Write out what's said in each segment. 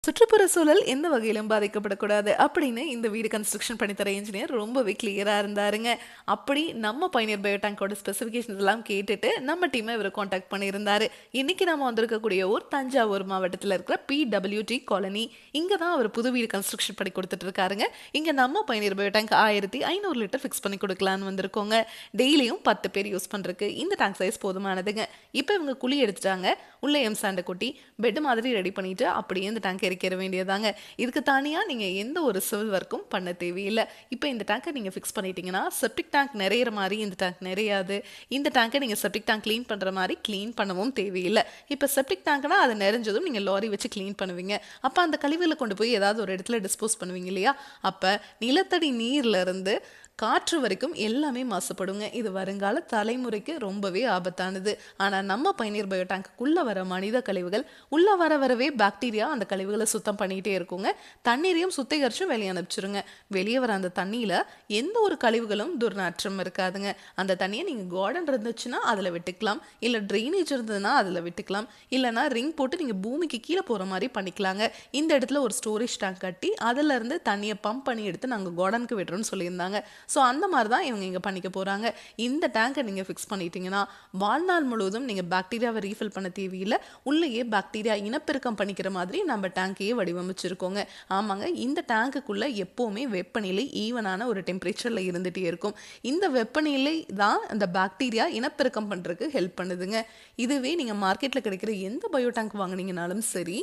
சுற்றுப்புற சூழல் எந்த வகையிலும் பாதிக்கப்படக்கூடாது அப்படின்னு இந்த வீடு கன்ஸ்ட்ரக்ஷன் பண்ணி தர இன்ஜினியர் ரொம்பவே கிளியராக இருந்தாருங்க. அப்படி நம்ம பயணியர் பயோடேங்கோட ஸ்பெசிஃபிகேஷன்ஸ் எல்லாம் கேட்டுட்டு நம்ம டீமை இவர் காண்டாக்ட் பண்ணியிருந்தாரு. இன்னைக்கு நம்ம வந்திருக்கக்கூடிய ஊர் தஞ்சாவூர் மாவட்டத்தில் இருக்கிற PWT காலனி. இங்கே தான் அவர் புது வீடு கன்ஸ்ட்ரக்ஷன் பண்ணி கொடுத்துட்டு இருக்காருங்க. இங்கே நம்ம பயணியர் பயோடேங்க் 1500 லிட்டர் ஃபிக்ஸ் பண்ணி கொடுக்கலான்னு வந்திருக்கோங்க. டெய்லியும் 10 பேர் யூஸ் பண்ணுறதுக்கு இந்த டேங்க் சைஸ் போதுமானதுங்க. இப்போ இவங்க குழி எடுத்துட்டாங்க. உள்ள எம்சாண்டை கொட்டி பெட் மாதிரி ரெடி பண்ணிட்டு அப்படியே இந்த டேங்க் இறக்கிற வேண்டியதாங்க. இதுக்கு தனியாக நீங்கள் எந்த ஒரு சிவில் ஒர்க்கும் பண்ண தேவையில்லை. இப்போ இந்த டேங்கை நீங்கள் ஃபிக்ஸ் பண்ணிட்டீங்கன்னா செப்டிக் டேங்க் நிறையிற மாதிரி இந்த டேங்க் நிறையாது. இந்த டேங்கை நீங்கள் செப்டிக் டேங்க் க்ளீன் பண்ணுற மாதிரி க்ளீன் பண்ணவும் தேவையில்லை. இப்போ செப்டிக் டேங்க்னா அது நிறைஞ்சதும் நீங்கள் லாரி வச்சு க்ளீன் பண்ணுவீங்க. அப்போ அந்த கழிவுகளை கொண்டு போய் ஏதாவது ஒரு இடத்துல டிஸ்போஸ் பண்ணுவீங்க இல்லையா? அப்போ நிலத்தடி நீர்லேருந்து காற்று வரைக்கும் எல்லாமே மாசுபடுங்க. இது வருங்கால தலைமுறைக்கு ரொம்பவே ஆபத்தானது. ஆனால் நம்ம பயணியர் பயோ டேங்க்குள்ளே வர மனித கழிவுகள் உள்ளே வரவே பாக்டீரியா அந்த கழிவுகளை சுத்தம் பண்ணிகிட்டே இருக்குங்க. தண்ணீரையும் சுத்திகரித்து வெளியே அனுப்பிச்சிருங்க. வெளியே வர அந்த தண்ணியில் எந்த ஒரு கழிவுகளும் துர்நாற்றம் இருக்காதுங்க. அந்த தண்ணியை நீங்கள் கார்டன் இருந்துச்சுன்னா அதில் விட்டுக்கலாம், இல்லை ட்ரைனேஜ் இருந்ததுன்னா அதில் விட்டுக்கலாம், இல்லைனா ரிங் போட்டு நீங்கள் பூமிக்கு கீழே போகிற மாதிரி பண்ணிக்கலாங்க. இந்த இடத்துல ஒரு ஸ்டோரேஜ் டேங்க் கட்டி அதிலேருந்து தண்ணியை பம்ப் பண்ணி எடுத்து நாங்கள் கார்டனுக்கு விடுறோம்னு சொல்லியிருந்தாங்க. ஸோ அந்த மாதிரி தான் இவங்க இங்கே பண்ணிக்க போகிறாங்க. இந்த டேங்கை நீங்கள் ஃபிக்ஸ் பண்ணிட்டீங்கன்னா வாழ்நாள் முழுவதும் நீங்கள் பாக்டீரியாவை ரீஃபில் பண்ண தேவையில்லை. உள்ளேயே பாக்டீரியா இனப்பெருக்கம் பண்ணிக்கிற மாதிரி நம்ம டேங்கையே வடிவமைச்சிருக்கோங்க. ஆமாங்க, இந்த டேங்குக்குள்ளே எப்போவுமே வெப்பநிலை ஈவனான ஒரு டெம்பரேச்சரில் இருந்துகிட்டே இருக்கும். இந்த வெப்பநிலை தான் அந்த பாக்டீரியா இனப்பெருக்கம் பண்ணுறதுக்கு ஹெல்ப் பண்ணுதுங்க. இதுவே நீங்கள் மார்க்கெட்டில் கிடைக்கிற எந்த பயோ டேங்க் வாங்கினீங்கனாலும் சரி,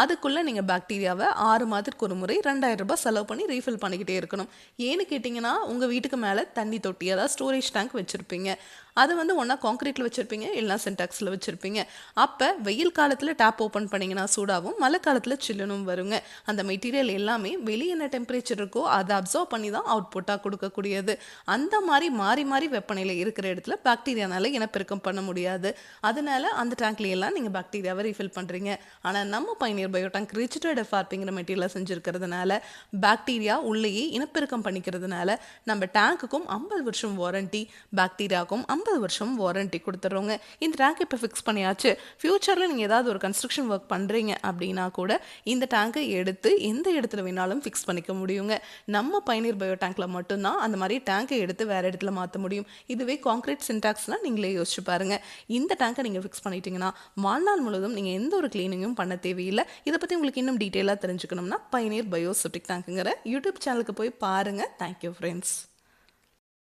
அதுக்குள்ளே நீங்கள் பாக்டீரியாவை 6 மாதத்துக்கு ஒரு முறை 2000 ரூபாய் செலவு பண்ணி ரீஃபில் பண்ணிக்கிட்டே இருக்கணும். ஏன்னு கேட்டிங்கன்னா உங்கள் வீட்டுக்கு மேலே தண்ணி தொட்டி, அதாவது ஸ்டோரேஜ் டேங்க் வச்சுருப்பீங்க. அது ஒன்றா கான்க்ரீட்டில் வச்சுருப்பீங்க, இல்லைனா சின்டாக்ஸில் வச்சுருப்பீங்க. அப்போ வெயில் காலத்தில் டேப் ஓப்பன் பண்ணிங்கன்னா சூடாகவும், மழை காலத்தில் சில்லுனும் வருங்க. அந்த மெட்டீரியல் எல்லாமே வெளியே என்ன டெம்பரேச்சர் இருக்கோ அதை அப்சர்வ் பண்ணி தான் அவுட்புட்டாக கொடுக்கக்கூடியது. அந்த மாதிரி மாறி மாறி வெப்பநிலை இருக்கிற இடத்துல பாக்டீரியானால இனப்பெருக்கம் பண்ண முடியாது. அதனால அந்த டேங்க்லையெல்லாம் நீங்கள் பாக்டீரியாவை ரீஃபில் பண்ணுறீங்க. ஆனால் நம்ம பயணியர் பயோ டேங்க் ரிஜிஸ்டர்ட் எஃப்ஆர்பிங்கிற மெட்டீரியல் செஞ்சுருக்கிறதுனால பாக்டீரியா உள்ளேயே இனப்பெருக்கம் பண்ணிக்கிறதுனால நம்ம டேங்குக்கும் 50 வருஷம் வாரண்டி, பாக்டீரியாவுக்கும் 50 வருஷம் வாரண்டி கொடுத்துட்றோங்க. இந்த டேங்க் இப்போ ஃபிக்ஸ் பண்ணியாச்சு. ஃபியூச்சரில் நீங்கள் ஏதாவது ஒரு கன்ஸ்ட்ரக்ஷன் ஒர்க் பண்ணுறீங்க அப்படின்னா கூட இந்த டேங்கை எடுத்து எந்த இடத்துல வேணாலும் ஃபிக்ஸ் பண்ணிக்க முடியுங்க. நம்ம பயணியர் பயோ டேங்க்கில் மட்டும்தான் அந்த மாதிரி டேங்கை எடுத்து வேறு இடத்துல மாற்ற முடியும். இதுவே கான்க்ரீட் சின்டாக்ஸ்னால் நீங்களே யோசிச்சு பாருங்கள். இந்த டேங்கை நீங்கள் ஃபிக்ஸ் பண்ணிட்டீங்கன்னா வாழ்நாள் முழுவதும் நீங்கள் எந்த ஒரு கிளீனிங்கும் பண்ண தேவையில்லை. இதை பற்றி உங்களுக்கு இன்னும் டீட்டெயிலாக தெரிஞ்சுக்கணும்னா பயணியர் பயோ செப்டிக் டேங்க்குங்கிற யூடியூப் சேனலுக்கு போய் பாருங்கள். Thank you friends.